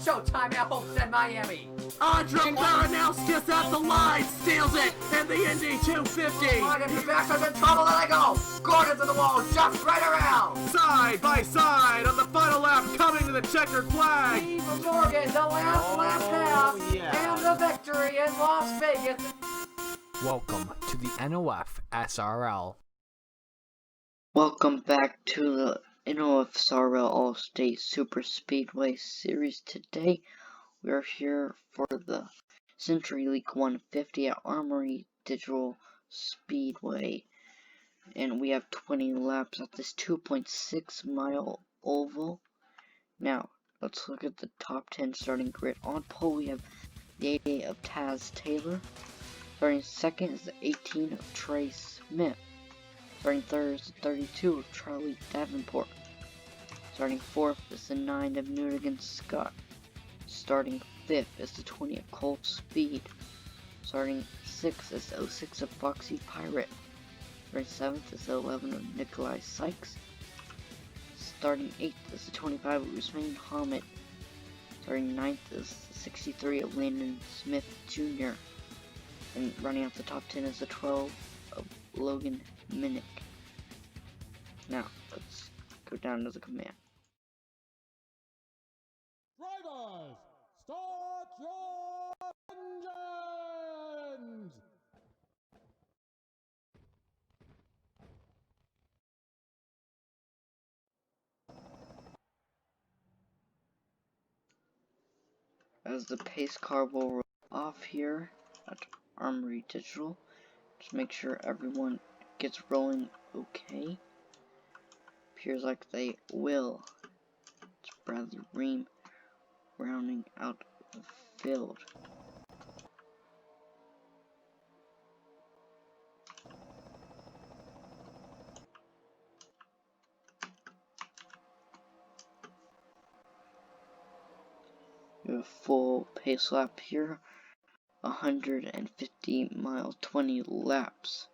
Showtime at Homestead, Miami. Andre Baranowskis at the line, steals it in the Indy 250. Wide into back, such in trouble, let it go. Gordon to the wall, jumps right around. Side by side on the final lap, coming to the checkered flag. Steve Morgan, the last lap pass, and the victory in Las Vegas. Welcome to the NOFSRL. Welcome back to the NOFSRL Allstate Superspeedway series. Today we are here for the Century League 150 at Armory Digital Speedway, and we have 20 laps at this 2.6 mile oval. Now let's look at the top 10 starting grid. On pole we have the 88 of Taz Taylor. Starting second is the 18 of Trey Smith. Starting third is the 32 of Charlie Davenport. Starting fourth is the 9 of Newtigan Scott. Starting fifth is the 20 of Cole Speed. Starting sixth is the 06 of Foxy Pirate. Starting seventh is the 11 of Nikolai Sykes. Starting eighth is the 25 of Usman Hamid. Starting ninth is the 63 of Landon Smith Jr. And running out the top 10 is the 12 of Logan Minnick. Now, let's go down to the command. Drivers, start your engines! As the pace car will roll off here at Armory Digital, just make sure everyone gets rolling okay. Appears like they will. It's Bradley Ream rounding out the field. We have a full pace lap here. 150 miles, 20 laps.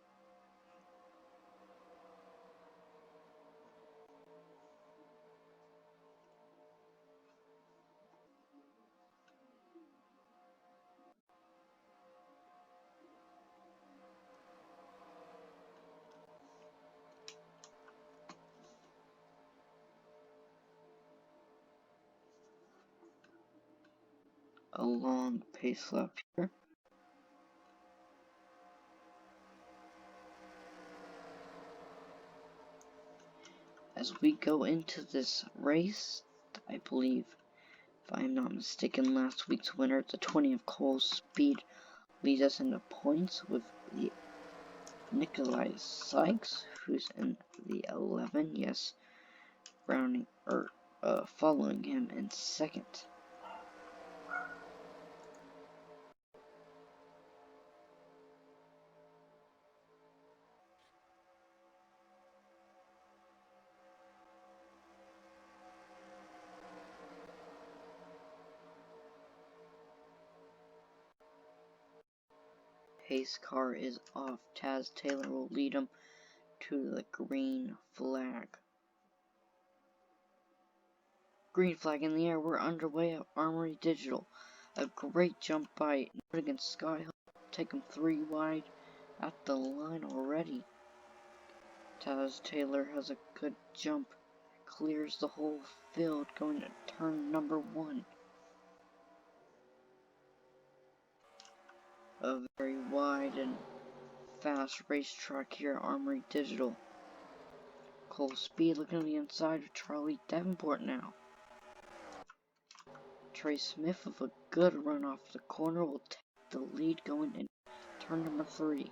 A long pace lap here. As we go into this race, I believe, if I am not mistaken, last week's winner, the 20 of Cole Speed, leads us into points with the Nikolai Sykes, who's in the 11, yes, rounding or following him in second. Pace car is off. Taz Taylor will lead him to the green flag. Green flag in the air. We're underway at Armory Digital. A great jump by Newtigan Scott. He'll take him 3 wide at the line already. Taz Taylor has a good jump. Clears the whole field going to turn number 1. A very wide and fast racetrack here at Armory Digital. Cole Speed looking on the inside of Charlie Davenport now. Trey Smith with a good run off the corner will take the lead going in turn number 3.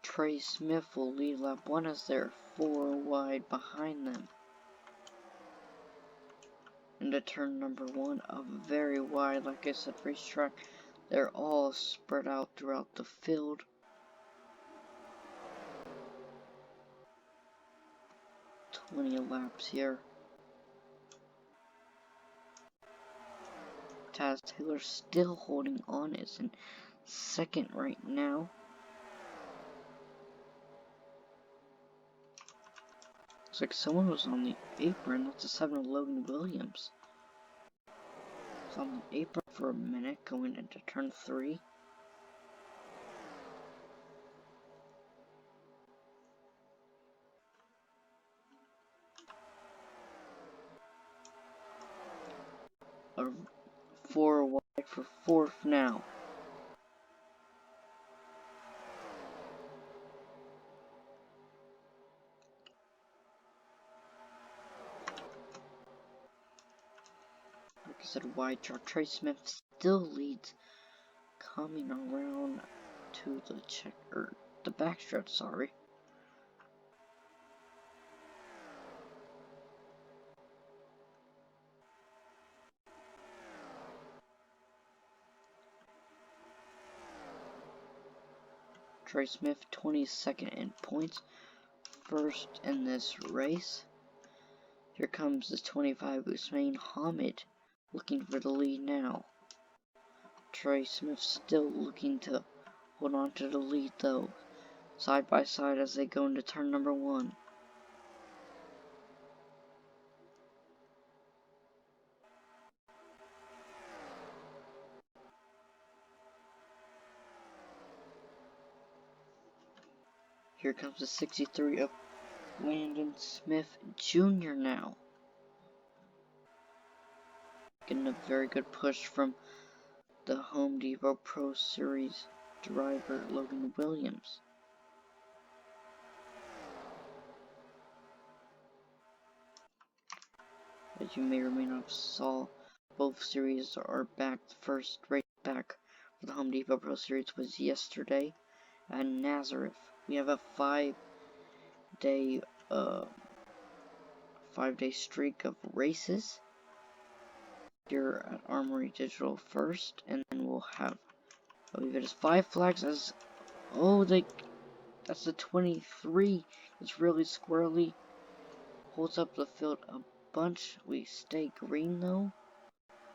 Trey Smith will lead lap 1 as they're 4 wide behind them. Into turn number 1, a very wide, like I said, racetrack. They're all spread out throughout the field. 20 laps here. Taz Taylor still holding on, is in second right now. Looks like someone was on the apron. That's a 7 of Logan Williams. Was on the apron for a minute, going into turn 3. A 4 wide for 4th now. Like I said, wide track. Trey Smith still leads, coming around to the backstretch, sorry. Trey Smith 22nd in points, first in this race. Here comes the 25 Usman Hamid, looking for the lead now. Trey Smith still looking to hold on to the lead though, side by side as they go into turn number 1. Here comes the 63 of Landon Smith Jr. now. Getting a very good push from the Home Depot Pro Series driver Logan Williams. As you may or may not have saw, both series are back. The first race back for the Home Depot Pro Series was yesterday at Nazareth. We have a 5-day streak of races here at Armory Digital first, and then we'll have, I believe it is 5 flags as, that's the 23. It's really squirrely, holds up the field a bunch. We stay green though.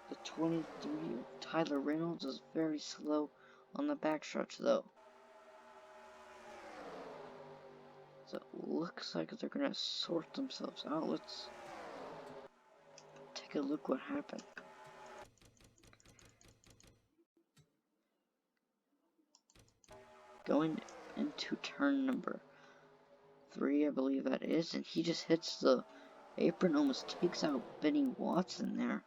The 23 of Tyler Reynolds is very slow on the backstretch though. So it looks like they're gonna sort themselves out. Let's take a look what happened. Going into turn number 3, I believe that is, and he just hits the apron, almost takes out Benny Watson there,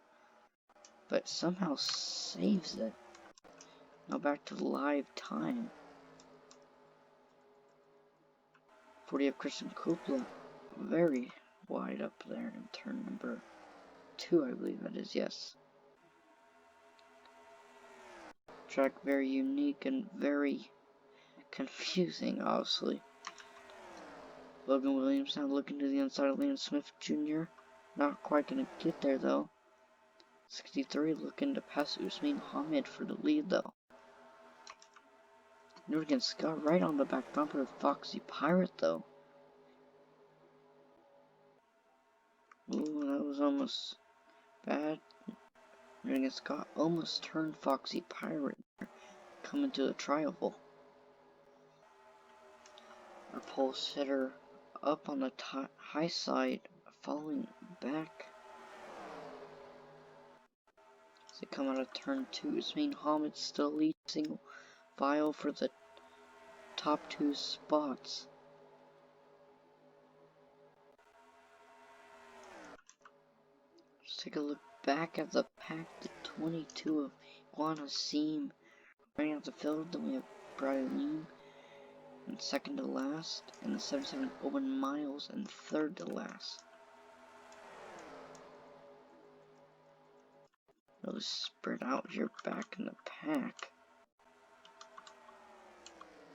but somehow saves it. Now back to live time. 40 of Christian Kupla, very wide up there in turn number 2, I believe that is, yes. Track very unique and very confusing, obviously. Logan Williams now looking to the inside of Landon Smith Jr. Not quite gonna get there though. 63 looking to pass Usman Hamid for the lead though. Norgan Scott right on the back bumper of Foxy Pirate though. Ooh, that was almost bad. Norgan Scott almost turned Foxy Pirate there, coming to the trial. Our pole sitter up on the high side, falling back. As they come out of turn 2, Usman Hamid still leads single file for the top 2 spots. Let's take a look back at the pack. The 22 of Iguana Seam running out the field. Then we have Brian in second to last, and the 77 Owen Miles in third to last. Really spread out here back in the pack.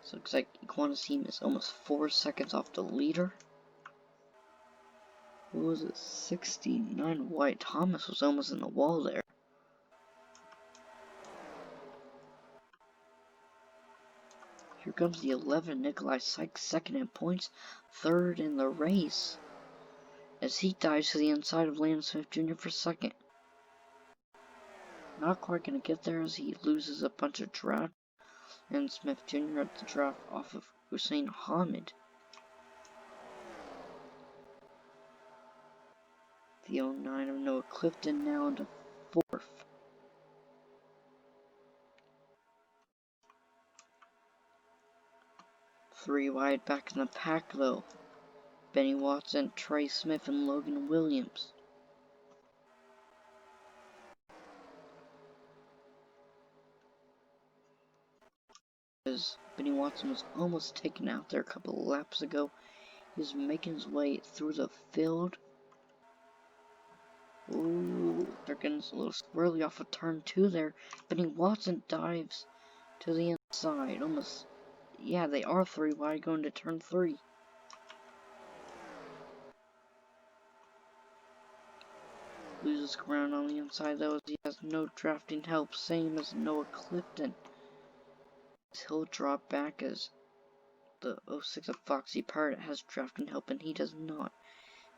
So it looks like Iguana Seam is almost 4 seconds off the leader. What was it? 69 White Thomas was almost in the wall there. Here comes the 11 Nikolai Sykes, second in points, third in the race, as he dives to the inside of Landon Smith Jr. for second. Not quite gonna get there as he loses a bunch of draft. And Smith Jr. at the draft off of Hussein Hamid. The 09 of Noah Clifton now into 4th. Three wide back in the pack though. Benny Watson, Trey Smith, and Logan Williams. As Benny Watson was almost taken out there a couple of laps ago, he was making his way through the field. Ooh, they're getting a little squirrely off of turn 2 there. Benny Watson dives to the inside. Almost, yeah, they are 3 wide going to turn 3. Loses ground on the inside though as he has no drafting help, same as Noah Clifton. He'll drop back as the 06 of Foxy Pirate has drafting help and he does not.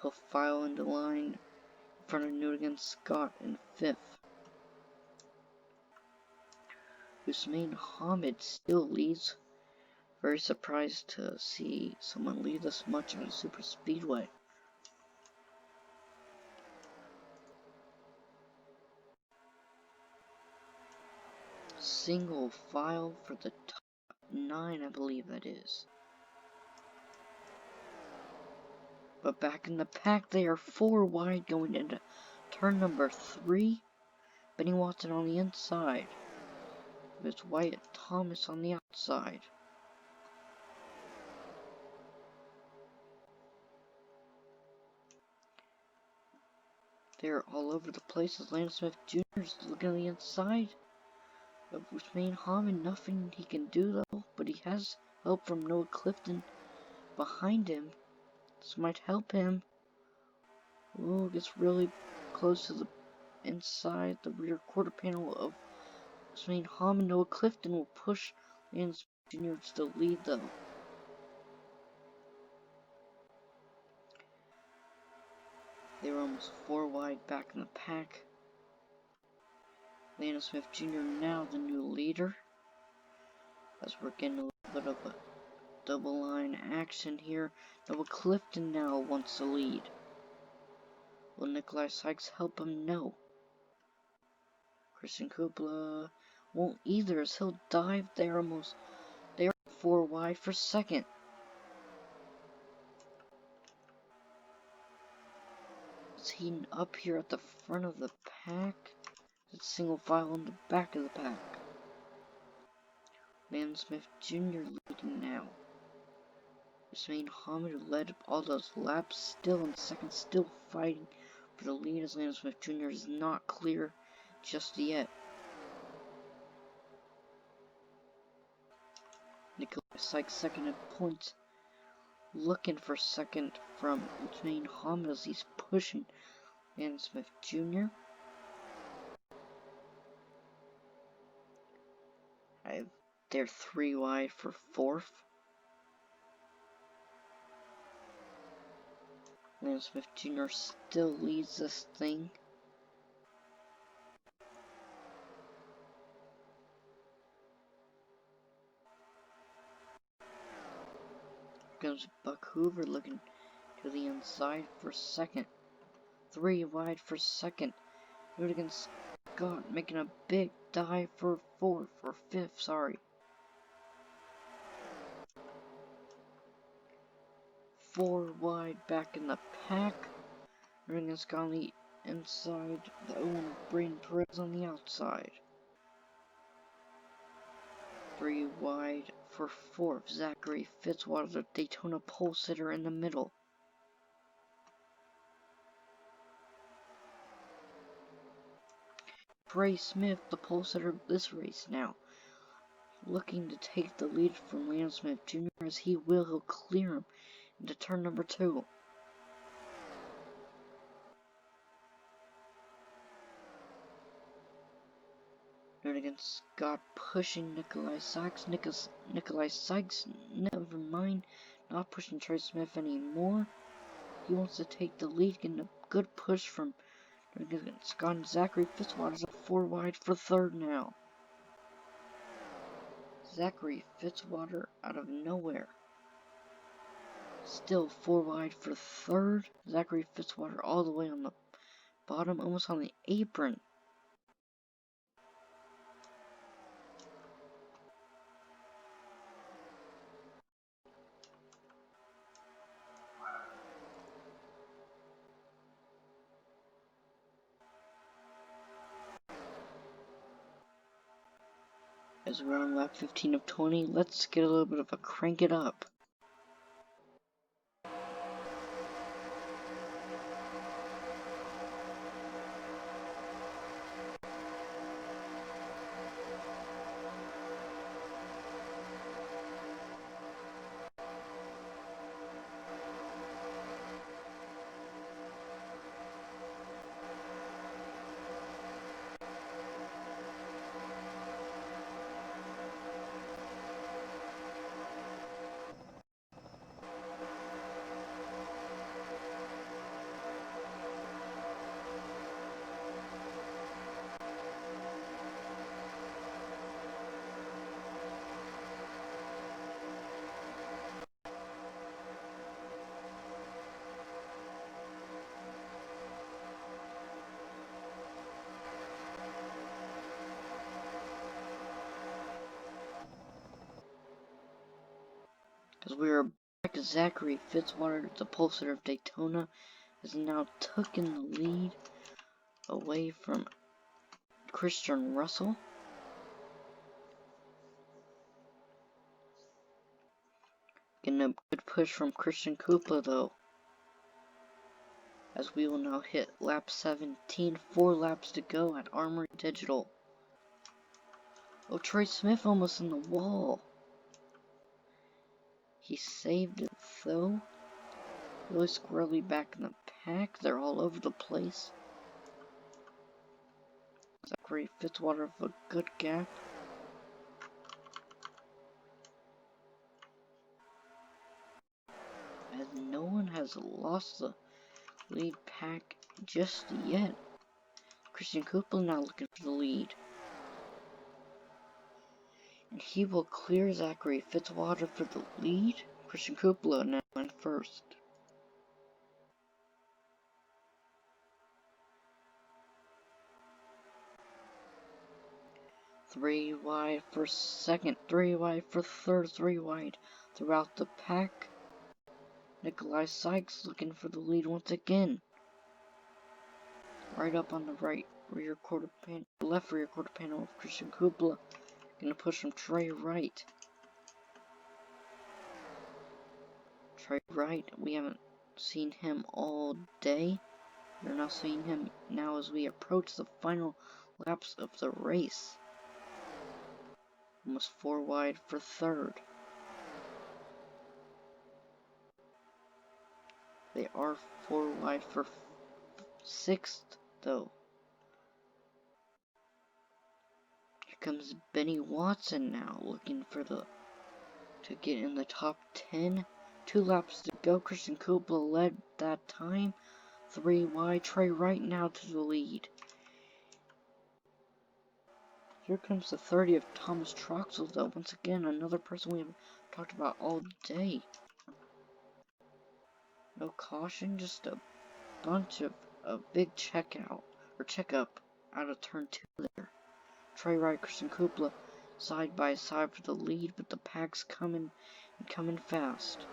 He'll file into line in front of Newtigan Scott in 5th. Hussein Hamid still leads. Very surprised to see someone lead this much on a super speedway. Single file for the top 9, I believe that is. But back in the pack, they are 4 wide going into turn number 3. Benny Watson on the inside. It's Wyatt Thomas on the outside. They're all over the place as Landon Smith Jr. is looking on the inside. Of Hussein Hamid, nothing he can do though, but he has help from Noah Clifton behind him. This might help him. Ooh, gets really close to the inside, the rear quarter panel of Hussein Hamid. Noah Clifton will push Landon Smith Jr. to the lead though. They were almost 4 wide back in the pack. Landon Smith Jr. now the new leader. As we're getting a little bit of a double line action here. Noah Clifton now wants to lead. Will Nikolai Sykes help him? No. Christian Kubla won't either as he'll dive there almost. They're 4 wide for 2nd. It's heating up here at the front of the pack. It's single file in the back of the pack. Landon Smith Jr. leading now. Hussein Hamid, who led all those laps, still in 2nd, still fighting for the lead as Landon Smith Jr. is not clear just yet. Nikolai Sykes 2nd at points, looking for 2nd from Hussein Hamid as he's pushing Landon Smith Jr. They're 3 wide for 4th. Landon Smith Jr. still leads this thing. Comes Buck Hoover looking to the inside for 2nd. 3 wide for 2nd. Newtigan Scott making a big dive for 4th, or 5th, sorry. 4 wide back in the pack. Newtigan Scott on the inside. The Owen Braden Perez on the outside. 3 wide for 4th. Zachary Fitzwater, the Daytona pole sitter, in the middle. Trey Smith, the pole sitter of this race now, looking to take the lead from Landon Smith Jr. as he'll clear him into turn number 2. Newtigan Scott pushing Nikolai Sykes. Nikolai Sykes, never mind, not pushing Trey Smith anymore. He wants to take the lead, getting a good push from Scott and Zachary Fitzwater's up 4 wide for third now. Zachary Fitzwater out of nowhere. Still 4 wide for third. Zachary Fitzwater all the way on the bottom, almost on the apron. As we're on lap 15 of 20, let's get a little bit of a crank it up. As we are back, Zachary Fitzwater, the pulsar of Daytona, has now taken the lead away from Christian Russell. Getting a good push from Christian Kupla though. As we will now hit lap 17, 4 laps to go at Armory Digital. Oh, Trey Smith almost in the wall. He saved it though. Really squarely back in the pack. They're all over the place. Zachary Fitzwater with a good gap. As no one has lost the lead pack just yet. Christian Kupla now looking for the lead. And he will clear Zachary Fitzwater for the lead. Christian Kupla now in first. Three wide for second, 3 wide for third, 3 wide throughout the pack. Nikolai Sykes looking for the lead once again. Right up on the left rear quarter panel of Christian Kupla. Gonna push him Trey Wright. Trey Wright, we haven't seen him all day. We're now seeing him now as we approach the final laps of the race. Almost 4 wide for third. They are 4 wide for sixth though. Here comes Benny Watson now looking for to get in the top 10. 2 laps to go. Christian Kupla led that time. 3 wide. Trey Wright now to the lead. Here comes the 30 of Thomas Troxel though. Once again, another person we haven't talked about all day. No caution, just a bunch of a big checkup out of turn 2 there. Trey Wright, Christian Kupla side by side for the lead, but the pack's coming fast.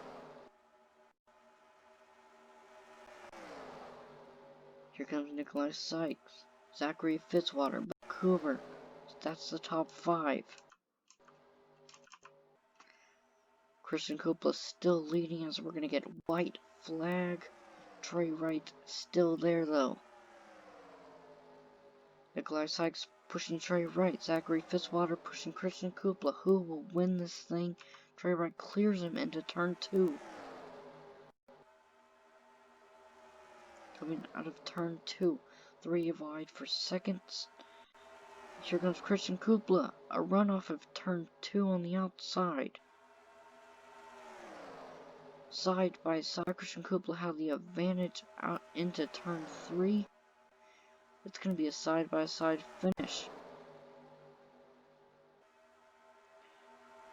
Here comes Nikolai Sykes, Zachary Fitzwater, Vancouver. That's the top 5. Christian Kupla still leading as we're gonna get white flag. Trey Wright still there though. Nikolai Sykes pushing Trey Wright. Zachary Fitzwater pushing Christian Kupla. Who will win this thing? Trey Wright clears him into turn 2. Coming out of turn 2. 3 wide for seconds. Here comes Christian Kupla. A runoff of turn 2 on the outside. Side by side, Christian Kupla had the advantage out into turn 3. It's going to be a side-by-side finish.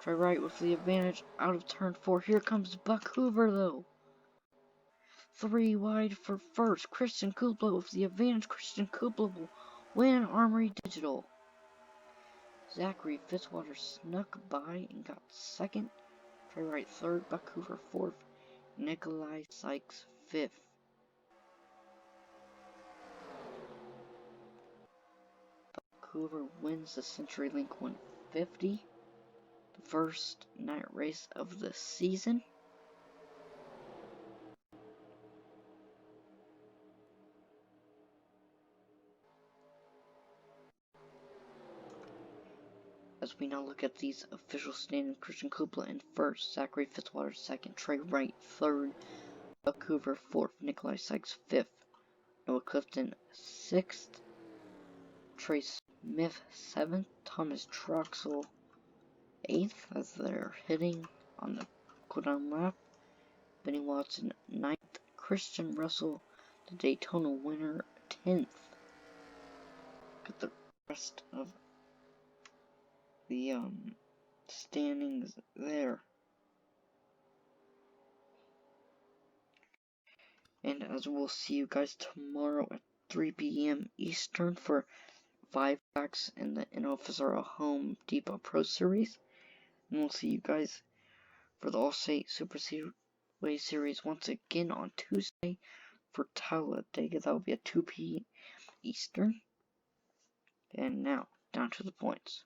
Try right with the advantage out of turn 4. Here comes Buck Hoover though. 3 wide for first. Christian Kupla with the advantage. Christian Kupla will win Armory Digital. Zachary Fitzwater snuck by and got second. Try right third. Buck Hoover fourth. Nikolai Sykes fifth. Buck Hoover wins the CenturyLink 150. The first night race of the season. As we now look at these official standings, Christian Kupla in first, Zachary Fitzwater second, Trey Wright third, Buck Hoover fourth, Nikolai Sykes fifth, Noah Clifton sixth, Trey Smith seventh, Thomas Troxel eighth as they're hitting on the cooldown lap, Benny Watson ninth, Christian Russell, the Daytona winner, 10th. Look at the rest of the standings there. And as we'll see you guys tomorrow at 3 p.m. Eastern for 5 packs in the NOFSRL Home Depot Pro Series. And we'll see you guys for the Allstate Superspeedway Series once again on Tuesday for Talladega. That will be at 2 p.m. Eastern. And now, down to the points.